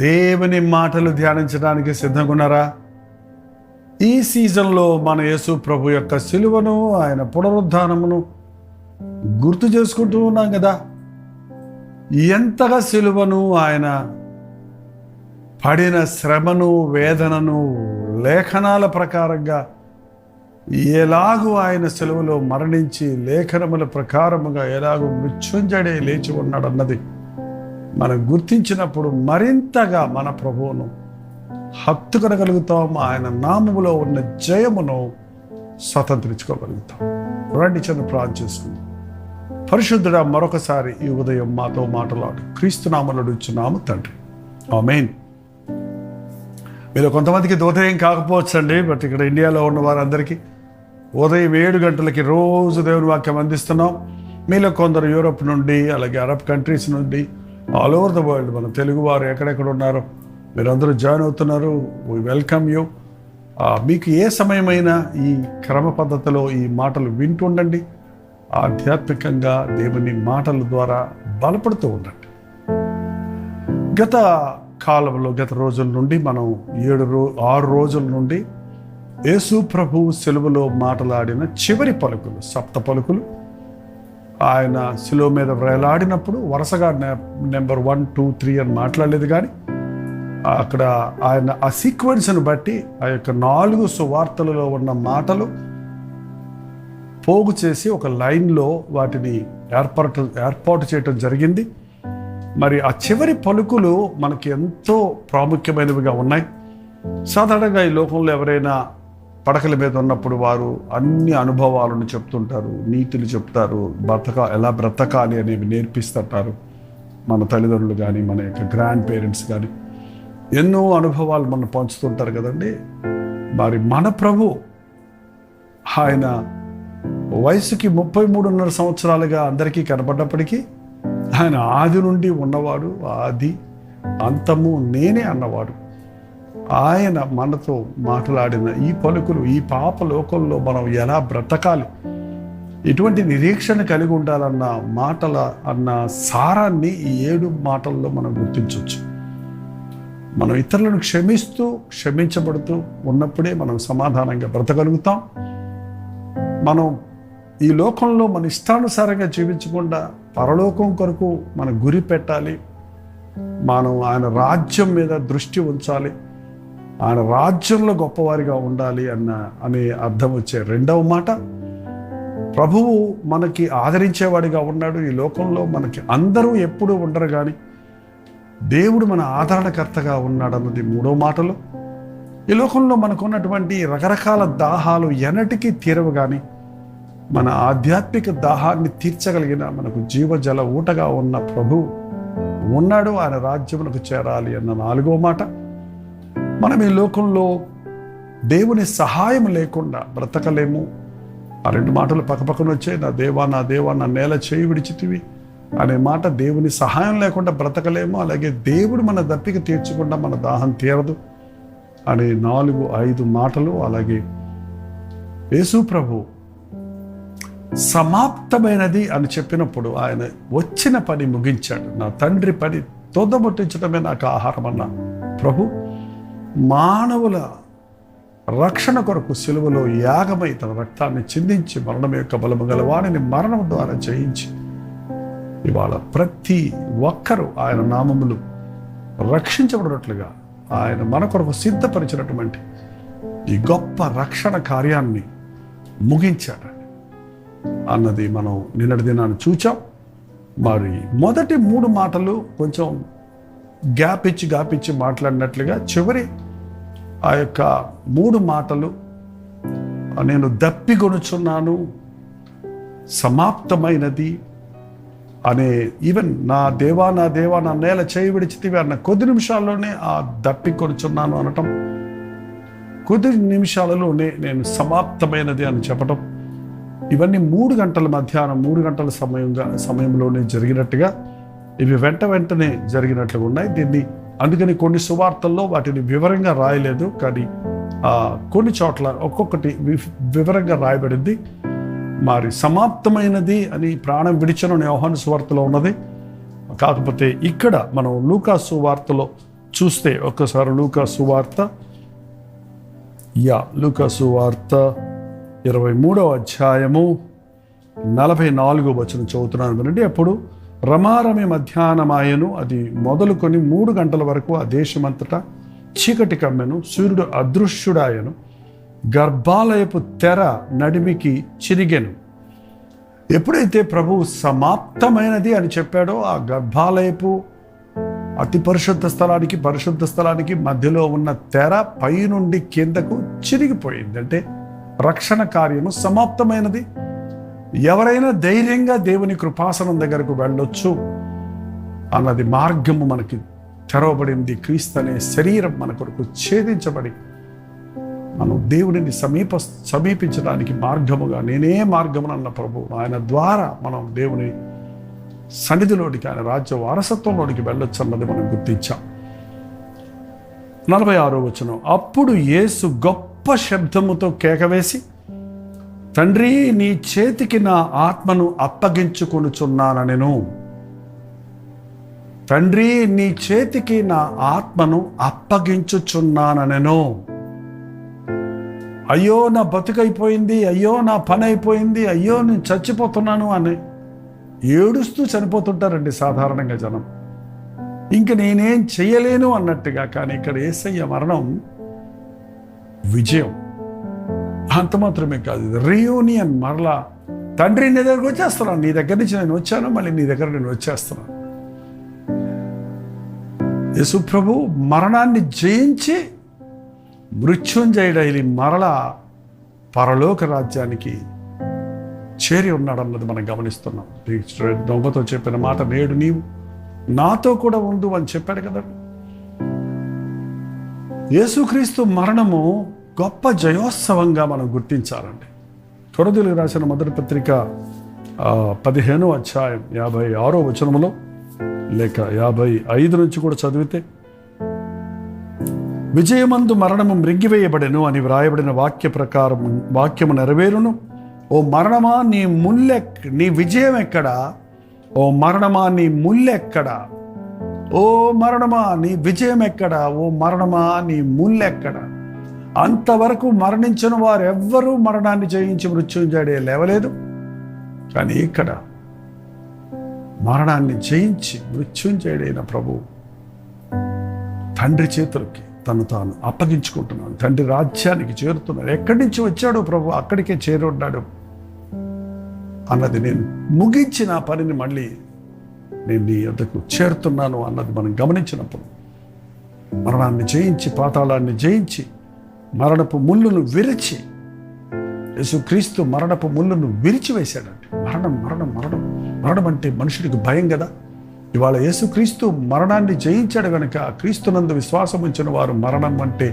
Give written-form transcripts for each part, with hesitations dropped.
దేవుని మాటలు ధ్యానించడానికి సిద్ధంగా ఉన్నారా? ఈ సీజన్లో మన యేసు ప్రభు యొక్క సిలువను, ఆయన పునరుద్ధానమును గుర్తు చేసుకుంటూ ఉన్నాం కదా. ఎంతగా సిలువను, ఆయన పడిన శ్రమను, వేదనను లేఖనాల ప్రకారంగా ఎలాగూ ఆయన సిలువలో మరణించి లేఖనముల ప్రకారముగా ఎలాగూ మృత్యుంజడే లేచి ఉన్నాడన్నది మనం గుర్తించినప్పుడు మరింతగా మన ప్రభువును హత్తుకొనగలుగుతాం. ఆయన నామములో ఉన్న జయమును స్వతంత్రించుకోగలుగుతాం. రండి చిన్న ప్రార్థన చేసుకుందాం. పరిశుద్ధుడా, మరొకసారి ఈ ఉదయం మాతో మాట్లాడు. క్రీస్తు నామములో అడుగుచున్నాము తండ్రి, ఆమేన్. మీరు కొంతమందికి ఉదయం కాకపోవచ్చండి, బట్ ఇక్కడ ఇండియాలో ఉన్న వారందరికీ ఉదయం 7 గంటలకి రోజు దేవుని వాక్యం అందిస్తున్నాం. మీలో కొందరు యూరోప్ నుండి, అలాగే అరబ్ కంట్రీస్ నుండి, ఆల్ ఓవర్ ద వరల్డ్ మన తెలుగు వారు ఎక్కడెక్కడ ఉన్నారో మీరందరూ జాయిన్ అవుతున్నారు. We welcome you. మీకు ఏ సమయమైనా ఈ క్రమ పద్ధతిలో ఈ మాటలు వింటుండండి. ఆధ్యాత్మికంగా దేవుని మాటల ద్వారా బలపడుతూ ఉండండి. గత కాలంలో, గత రోజుల నుండి మనం 6 రోజుల నుండి యేసు ప్రభు సిలువలో మాట్లాడిన చివరి పలుకులు, సప్త పలుకులు, ఆయన సిలువ మీద వేలాడినప్పుడు వరుసగా నెంబర్ 1, 2, 3 అని మాట్లాడలేదు, కానీ అక్కడ ఆయన ఆ సీక్వెన్స్ను బట్టి ఆ యొక్క 4 సువార్తలలో ఉన్న మాటలు పోగు చేసి ఒక లైన్లో వాటిని ఏర్పాటు చేయటం జరిగింది. మరి ఆ చివరి పలుకులు మనకి ఎంతో ప్రాముఖ్యమైనవిగా ఉన్నాయి. సాధారణంగా ఈ లోకంలో ఎవరైనా పడకల మీద ఉన్నప్పుడు వారు అన్ని అనుభవాలను చెప్తుంటారు, నీతులు చెప్తారు, ఎలా బ్రతకాలి అనేవి నేర్పిస్తుంటారు. మన తల్లిదండ్రులు కానీ, మన యొక్క గ్రాండ్ పేరెంట్స్ కానీ ఎన్నో అనుభవాలు మనం పంచుతుంటారు కదండి. మరి మన ప్రభు ఆయన వయసుకి 33.5 సంవత్సరాలుగా అందరికీ కనపడ్డప్పటికీ ఆయన ఆది నుండి ఉన్నవాడు, ఆది అంతము నేనే అన్నవాడు. ఆయన మనతో మాట్లాడిన ఈ పలుకులు, ఈ పాప లోకంలో మనం ఎలా బ్రతకాలి, ఎటువంటి నిరీక్షణ కలిగి ఉండాలన్న మాటల అన్న సారాన్ని ఈ 7 మాటల్లో మనం గుర్తించవచ్చు. మనం ఇతరులను క్షమిస్తూ, క్షమించబడుతూ ఉన్నప్పుడే మనం సమాధానంగా బ్రతకగలుగుతాం. మనం ఈ లోకంలో మన ఇష్టానుసారంగా జీవించకుండా పరలోకం కొరకు మన గురి పెట్టాలి. మనం ఆయన రాజ్యం మీద దృష్టి ఉంచాలి, ఆయన రాజ్యంలో గొప్పవారిగా ఉండాలి అనే అర్థం వచ్చే 2వ మాట. ప్రభువు మనకి ఆదరించేవాడిగా ఉన్నాడు. ఈ లోకంలో మనకి అందరూ ఎప్పుడూ ఉండరు, కానీ దేవుడు మన ఆదరణకర్తగా ఉన్నాడు అన్నది 3వ మాటలు. ఈ లోకంలో మనకు ఉన్నటువంటి రకరకాల దాహాలు ఎన్నటికీ తీరవు, కానీ మన ఆధ్యాత్మిక దాహాన్ని తీర్చగలిగిన, మనకు జీవజల ఊటగా ఉన్న ప్రభువు ఉన్నాడు. ఆయన రాజ్యములకు చేరాలి అన్న 4వ మాట. మనం ఈ లోకంలో దేవుని సహాయం లేకుండా బ్రతకలేము. ఆ 2 మాటలు పక్కపక్కన వచ్చాయి. నా దేవా, నా దేవా, నా నేల చేయి విడిచితివి అనే మాట. దేవుని సహాయం లేకుండా బ్రతకలేము. అలాగే దేవుడు మన దప్పిక తీర్చకుండా మన దాహం తీరదు అనే 4, 5 మాటలు. అలాగే యేసు ప్రభు సమాప్తమైనది అని చెప్పినప్పుడు ఆయన వచ్చిన పని ముగించాడు. నా తండ్రి పని తొందముట్టించడమే నాకు ఆహారం అన్న ప్రభు మానవుల రక్షణ కొరకు సిలువలో యాగమై తన రక్తాన్ని చిందించి మరణం యొక్క బలము గల వారిని మరణం ద్వారా జయించి ఇవాళ ప్రతి ఒక్కరూ ఆయన నామములు రక్షించబడినట్లుగా ఆయన మన కొరకు సిద్ధపరిచినటువంటి ఈ గొప్ప రక్షణ కార్యాన్ని ముగించాడు అన్నది మనం నిన్నటి దినాన్ని చూచాం. మరి మొదటి 3 మాటలు కొంచెం గ్యాప్ ఇచ్చి మాట్లాడినట్లుగా చివరి ఆ యొక్క 3 మాటలు నేను దప్పిగొనుచున్నాను, సమాప్తమైనది అనే, ఈవెన్ నా దేవా, నా దేవా, నా నేల చేయి విడిచితివి అన్న కొద్ది నిమిషాల్లోనే ఆ దప్పికొనుచున్నాను అనటం, కొద్ది నిమిషాలలోనే నేను సమాప్తమైనది అని చెప్పటం, ఇవన్నీ 3 గంటల మధ్యాహ్నం 3 గంటల సమయంలోనే జరిగినట్టుగా, ఇవి వెంటనే జరిగినట్లుగా ఉన్నాయి. దీన్ని అందుకని కొన్ని సువార్తల్లో వాటిని వివరంగా రాయలేదు, కానీ కొన్ని చోట్ల ఒక్కొక్కటి వివరంగా రాయబడింది. మరి సమాప్తమైనది అని ప్రాణం విడిచను యోహాను సువార్తలో ఉన్నది. కాకపోతే ఇక్కడ మనం లూకా సువార్తలో చూస్తే ఒక్కసారి లూకా సువార్త 23వ అధ్యాయము 44వ వచనం చదువుతున్నాను వినండి. అప్పుడు రమారమి మధ్యాహ్నమాయను, అది మొదలుకొని 3 గంటల వరకు ఆ దేశమంతటా చీకటి కమ్మెను, సూర్యుడు అదృశ్యుడాయను, గర్భాలయపు తెర నడిమికి చిరిగెను. ఎప్పుడైతే ప్రభువు సమాప్తమైనది అని చెప్పాడో, ఆ గర్భాలయపు అతి పరిశుద్ధ స్థలానికి మధ్యలో ఉన్న తెర పైనుండి కిందకు చిరిగిపోయింది. అంటే రక్షణ కార్యము సమాప్తమైనది. ఎవరైనా ధైర్యంగా దేవుని కృపాసనం దగ్గరకు వెళ్ళొచ్చు అన్నది మార్గము మనకి తెరవబడింది. క్రీస్తు అనే శరీరం మన కొరకు ఛేదించబడి మనం దేవుడిని సమీపించడానికి మార్గముగా, నేనే మార్గమునన్న ప్రభు, ఆయన ద్వారా మనం దేవుని సన్నిధిలోనికి, ఆయన రాజ్య వారసత్వంలోనికి వెళ్ళొచ్చు అన్నది మనం గుర్తించాం. 46వ వచనం, అప్పుడు యేసు గొప్ప శబ్దముతో కేకవేసి, తండ్రి, నీ చేతికి నా ఆత్మను అప్పగించుకొనుచున్నానెను. తండ్రి, నీ చేతికి నా ఆత్మను అప్పగించుచున్నానెను. అయ్యో నా బతుకైపోయింది, అయ్యో నా పని అయిపోయింది, అయ్యో నేను చచ్చిపోతున్నాను అని ఏడుస్తూ చనిపోతుంటారండి సాధారణంగా జనం. ఇంక నేనేం చెయ్యలేను అన్నట్టుగా. కానీ ఇక్కడ యేసయ్య మరణం విజయం. అంత మాత్రమే కాదు, రీయూనియన్. మరలా తండ్రి నీ దగ్గరకు వచ్చేస్తున్నాను, నీ దగ్గర నుంచి నేను వచ్చాను, మళ్ళీ నీ దగ్గర నేను వచ్చేస్తున్నాను. యేసు ప్రభు మరణాన్ని జయించి మృత్యుంజయుడై మరలా పరలోక రాజ్యానికి చేరి ఉన్నాడన్నది మనం గమనిస్తున్నాం. దొంగతో చెప్పిన మాట, నేడు నీవు నాతో కూడా ఉండు అని చెప్పాడు కదా. యేసుక్రీస్తు మరణము గొప్ప జయోత్సవంగా మనం గుర్తించాలండి. కొరింథీయులకు రాసిన మొదటి పత్రిక 15వ అధ్యాయం 56వ వచనములో లేక 55 నుంచి కూడా చదివితే, విజయమందు మరణము మృంగివేయబడెను అని వ్రాయబడిన వాక్యము నెరవేరును. ఓ మరణమా నీ విజయం ఎక్కడా? ఓ మరణమా నీ ముల్లెక్కడా? ఓ మరణమా నీ విజయం ఎక్కడా? ఓ మరణమా నీ ముల్లెక్కడా? అంతవరకు మరణించిన వారు ఎవ్వరూ మరణాన్ని జయించి మృత్యుంజయుడే లేవలేదు. కానీ ఇక్కడ మరణాన్ని జయించి మృత్యుంజయుడైన ప్రభు తండ్రి చేతులకి తను తాను అప్పగించుకుంటున్నాను. తండ్రి రాజ్యానికి చేరుతున్నాడు. ఎక్కడి నుంచి వచ్చాడో ప్రభు అక్కడికే చేరున్నాడు అన్నది, నేను ముగించిన పనిని మళ్ళీ నేను నీ వద్దకు చేరుతున్నాను అన్నది మనం గమనించినప్పుడు, మరణాన్ని జయించి, పాతాళాన్ని జయించి, మరణపు ముళ్ళును విరిచి, యేసుక్రీస్తు మరణపు ముళ్ళును విరిచివేశాడండి. మరణం అంటే మనుషుడికి భయం కదా. ఇవాళ యేసుక్రీస్తు మరణాన్ని జయించాడు కనుక క్రీస్తునందు విశ్వాసం ఉంచిన వారు మరణం అంటే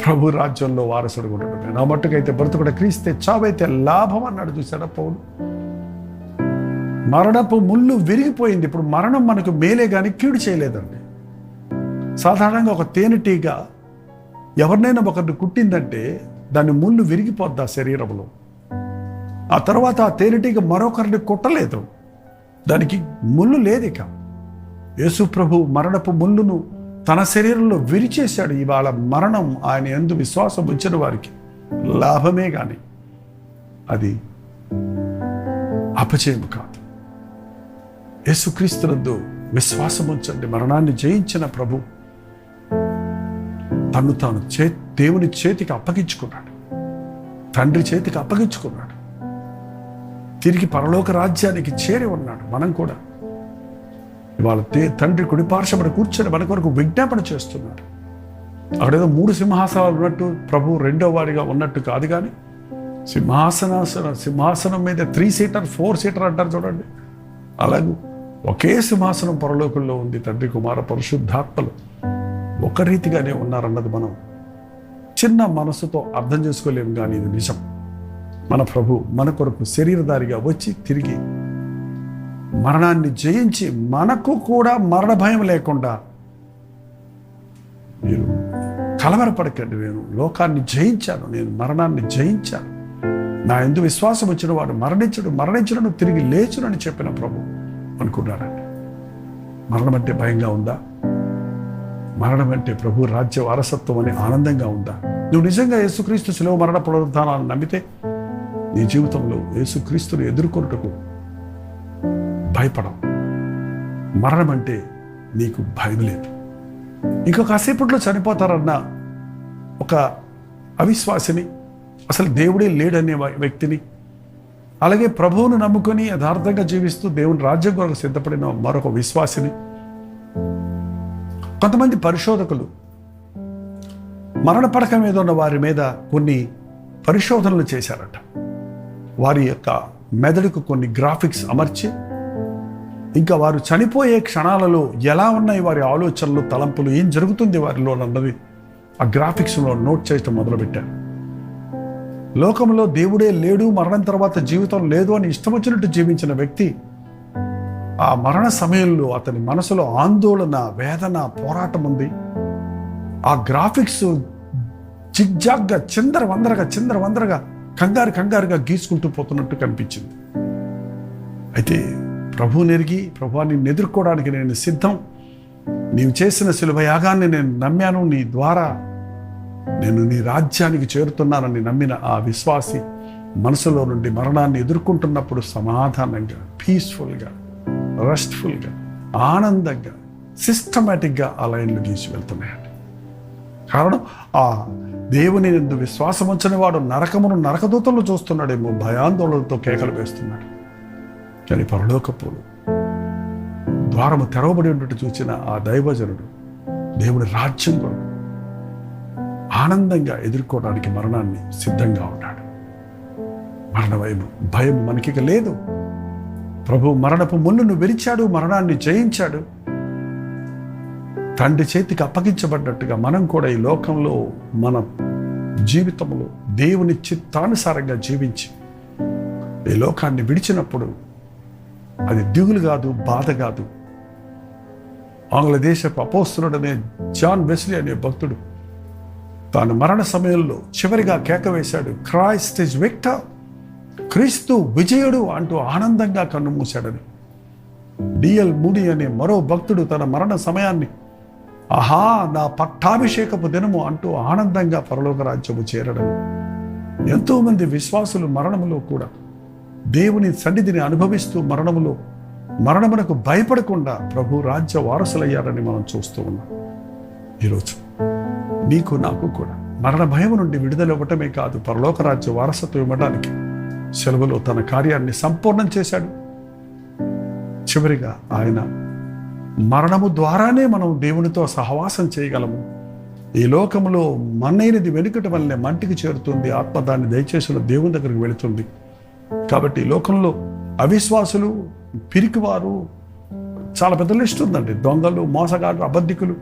ప్రభు రాజ్యంలో వారసుడు ఉండడం. నా మట్టుకైతే బ్రతుకుడ క్రీస్తే, చావైతే లాభం అన్నాడు. చూశాడా పౌలు? మరణపు ముళ్ళు విరిగిపోయింది. ఇప్పుడు మరణం మనకు మేలే కానీ కీడు చేయలేదండి. సాధారణంగా ఒక తేనెటీగ ఎవరినైనా ఒకరిని కుట్టిందంటే దాని ముళ్ళు విరిగిపోద్ది ఆ శరీరంలో. ఆ తర్వాత ఆ తేనెటీగ మరొకరిని కుట్టలేదు, దానికి ముళ్ళు లేదు. ఇక యేసు ప్రభు మరణపు ముళ్ళును తన శరీరంలో విరిచేశాడు. ఇవాళ మరణం ఆయన యందు విశ్వాసం ఉంచిన వారికి లాభమే కానీ అది అపజయము కాదు. యేసుక్రీస్తునందు విశ్వాసం ఉంచండి. మరణాన్ని జయించిన ప్రభు తను తాను దేవుని చేతికి అప్పగించుకున్నాడు, తండ్రి చేతికి అప్పగించుకున్నాడు. తిరిగి పరలోక రాజ్యానికి చేరి ఉన్నాడు. మనం కూడా ఇవాళ తండ్రి కుడిపార్శ్వమున కూర్చొని మన కొరకు విజ్ఞాపన చేస్తున్నాడు. అక్కడేదో 3 సింహాసనాలు ఉన్నట్టు ప్రభు రెండో వాడిగా ఉన్నట్టు కాదు, కానీ సింహాసనం మీద 3 సీటర్ 4 సీటర్ అంటారు చూడండి. అలాగే ఒకే సింహాసనం పరలోకంలో ఉంది. తండ్రి, కుమార, పరిశుద్ధాత్మలు ఒక రీతిగానే ఉన్నారన్నది మనం చిన్న మనసుతో అర్థం చేసుకోలేము, కానీ ఇది నిజం. మన ప్రభు మన కొరకు శరీరధారిగా వచ్చి తిరిగి మరణాన్ని జయించి మనకు కూడా మరణ భయం లేకుండా, మీరు కలవరపడకండి, నేను లోకాన్ని జయించాను, నేను మరణాన్ని జయించాను, నా యందు విశ్వాసం వచ్చిన వాడు మరణించడం తిరిగి లేచునని చెప్పిన ప్రభు అనుకున్నాడండి. మరణం అంటే భయంగా ఉందా? మరణం అంటే ప్రభు రాజ్య వారసత్వం అని ఆనందంగా ఉందా? నువ్వు నిజంగా యేసుక్రీస్తు శిలువ మరణ పునరుద్ధానాన్ని నమ్మితే నీ జీవితంలో యేసుక్రీస్తుని ఎదుర్కొనుటకు భయపడవు. మరణం అంటే నీకు భయం లేదు. ఇంకో కాసేపట్లో చనిపోతారన్న ఒక అవిశ్వాసిని, అసలు దేవుడే లేడనే వ్యక్తిని, అలాగే ప్రభువును నమ్ముకొని యథార్థంగా జీవిస్తూ దేవుని రాజ్యం కొరకు సిద్ధపడిన మరొక విశ్వాసిని, కొంతమంది పరిశోధకులు మరణ పడక మీద ఉన్న వారి మీద కొన్ని పరిశోధనలు చేశారట. వారి యొక్క మెదడుకు కొన్ని గ్రాఫిక్స్ అమర్చి, ఇంకా వారు చనిపోయే క్షణాలలో ఎలా ఉన్నాయి వారి ఆలోచనలు, తలంపులు, ఏం జరుగుతుంది వారిలో అన్నది ఆ గ్రాఫిక్స్లో నోట్ చేయటం మొదలుపెట్టారు. లోకంలో దేవుడే లేడు, మరణం తర్వాత జీవితం లేదు అని ఇష్టం వచ్చినట్టు జీవించిన వ్యక్తి ఆ మరణ సమయంలో అతని మనసులో ఆందోళన, వేదన, పోరాటం ఉంది. ఆ గ్రాఫిక్స్ జిగ్జాగ్గా చిందరవందరగా కంగారుగా గీసుకుంటూ పోతున్నట్టు కనిపించింది. అయితే ప్రభువు నెరిగి, ప్రభువా నిన్ను ఎదుర్కోవడానికి నేను సిద్ధం, నీవు చేసిన శిలువ యాగాన్ని నేను నమ్మాను, నీ ద్వారా నేను నీ రాజ్యానికి చేరుతున్నానని నమ్మిన ఆ విశ్వాసి మనసులో నుండి మరణాన్ని ఎదుర్కొంటున్నప్పుడు సమాధానంగా, పీస్ఫుల్గా, రెస్ట్ఫుల్గా, ఆనందంగా, సిస్టమేటిక్గా ఆ లైన్లు గీసి వెళ్తున్నాయండి. కారణం ఆ దేవుని యందు విశ్వాసం ఉంచని వాడు నరకమును నరకదూతలు చూస్తున్నాడేమో, భయాందోళనతో కేకలు వేస్తున్నాడు. కానీ పరలోకపు ద్వారము తెరవబడి ఉన్నట్టు చూసిన ఆ దైవజనుడు దేవుని రాజ్యం కొరకు ఆనందంగా ఎదుర్కోవడానికి మరణాన్ని సిద్ధంగా ఉన్నాడు. మరణ భయం మనకిక లేదు. ప్రభు మరణపు ముళ్ళును విరిచాడు, మరణాన్ని జయించాడు. తండ్రి చేతికి అప్పగించబడ్డట్టుగా మనం కూడా ఈ లోకంలో మన జీవితంలో దేవుని చిత్తానుసారంగా జీవించి ఈ లోకాన్ని విడిచినప్పుడు అది దిగులు కాదు, బాధ కాదు. ఆంగ్లదేశపు అపోస్తలుడనే జాన్ వెస్లీ అనే భక్తుడు తాను మరణ సమయంలో చివరిగా కేక వేశాడు, క్రైస్ట్ ఇస్ విక్టర్, క్రీస్తు విజయుడు అంటూ ఆనందంగా కన్ను మూశాడని. డిఎల్ మూడీ అనే మరో భక్తుడు తన మరణ సమయాన్ని ఆహా నా పట్టాభిషేకపు దినము అంటూ ఆనందంగా పరలోక రాజ్యము చేరడని. ఎంతోమంది విశ్వాసులు మరణములో కూడా దేవుని సన్నిధిని అనుభవిస్తూ మరణమునకు భయపడకుండా ప్రభు రాజ్య వారసులయ్యారని మనం చూస్తూ ఉన్నాం. ఈరోజు నీకు నాకు కూడా మరణ భయం నుండి విడుదల ఇవ్వటమే కాదు, పరలోక రాజ్య వారసత్వం ఇవ్వడానికి సెలవులో తన కార్యాన్ని సంపూర్ణం చేశాడు. చివరిగా ఆయన మరణము ద్వారానే మనం దేవునితో సహవాసం చేయగలము. ఈ లోకంలో మన్నైనది వెనుకటి వల్లనే మంటికి చేరుతుంది, ఆత్మ దాన్ని దయచేసిన దేవుని దగ్గరికి వెళుతుంది. కాబట్టి ఈ లోకంలో అవిశ్వాసులు, పిరికివారు చాలా పెద్ద లిస్ట్ ఉందండి. దొంగలు, మోసగాళ్ళు, అబద్ధికులు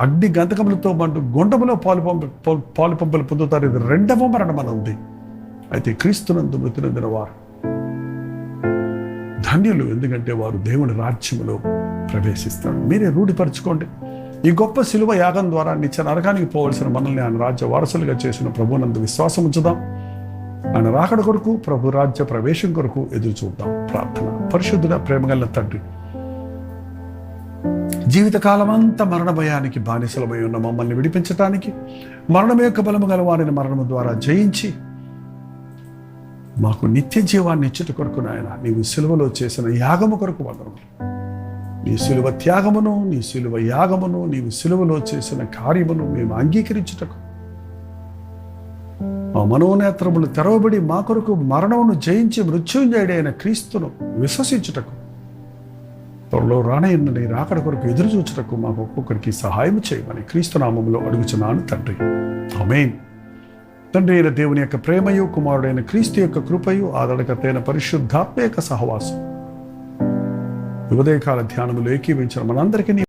అగ్ని గంధకములతో మంటూ గుండములో పాలు పంపులు పొందుతారు. ఇది రెండవ మరణం అని ఉంది. అయితే క్రీస్తునందు మృతి నొందిన వారు ధన్యులు, ఎందుకంటే వారు దేవుని రాజ్యములో ప్రవేశిస్తారు. మీరే రూఢిపరచుకోండి. ఈ గొప్ప శిలువ యాగం ద్వారా నిత్య నరకానికి పోవలసిన మనల్ని ఆయన రాజ్య వారసులుగా చేసిన ప్రభునందు విశ్వాసం ఉంచుదాం. ఆయన రాకడ కొరకు, ప్రభు రాజ్య ప్రవేశం కొరకు ఎదురు చూద్దాం. ప్రార్థన. పరిశుద్ధుడ, ప్రేమగల తండ్రి, జీవితకాలం అంతా మరణ భయానికి బానిసలమై ఉన్న మమ్మల్ని విడిపించటానికి, మరణం యొక్క బలము గల వారిని మరణము ద్వారా జయించి మాకు నిత్య జీవాన్ని ఇచ్చుట కొరకు నాయన నీవు సిలువలో చేసిన యాగము కొరకు వందనములు. నీ సిలువ త్యాగమును, నీ సిలువ యాగమును, నీవు సిలువలో చేసిన కార్యమును మేము అంగీకరించుటకు, మా మనోనేత్రములు తెరవబడి మా కొరకు మరణమును జయించి మృత్యుంజయుడైన క్రీస్తును విశ్వసించుటకు, త్వరలో రానయ్యున్న నీ రాకడ కొరకు ఎదురు చూచుటకు మాకు ఒక్కొక్కరికి సహాయం చేయమని క్రీస్తు నామములో అడుగుచున్నాను తండ్రి. ఆమేన్. తండ్రి అయిన దేవుని యొక్క ప్రేమయు, కుమారుడైన క్రీస్తు యొక్క కృపయు, ఆదరణకర్తైన పరిశుద్ధాత్మ యొక్క సహవాసం ఉదయకాల ధ్యానములు ఏకీవించిన మనందరికీ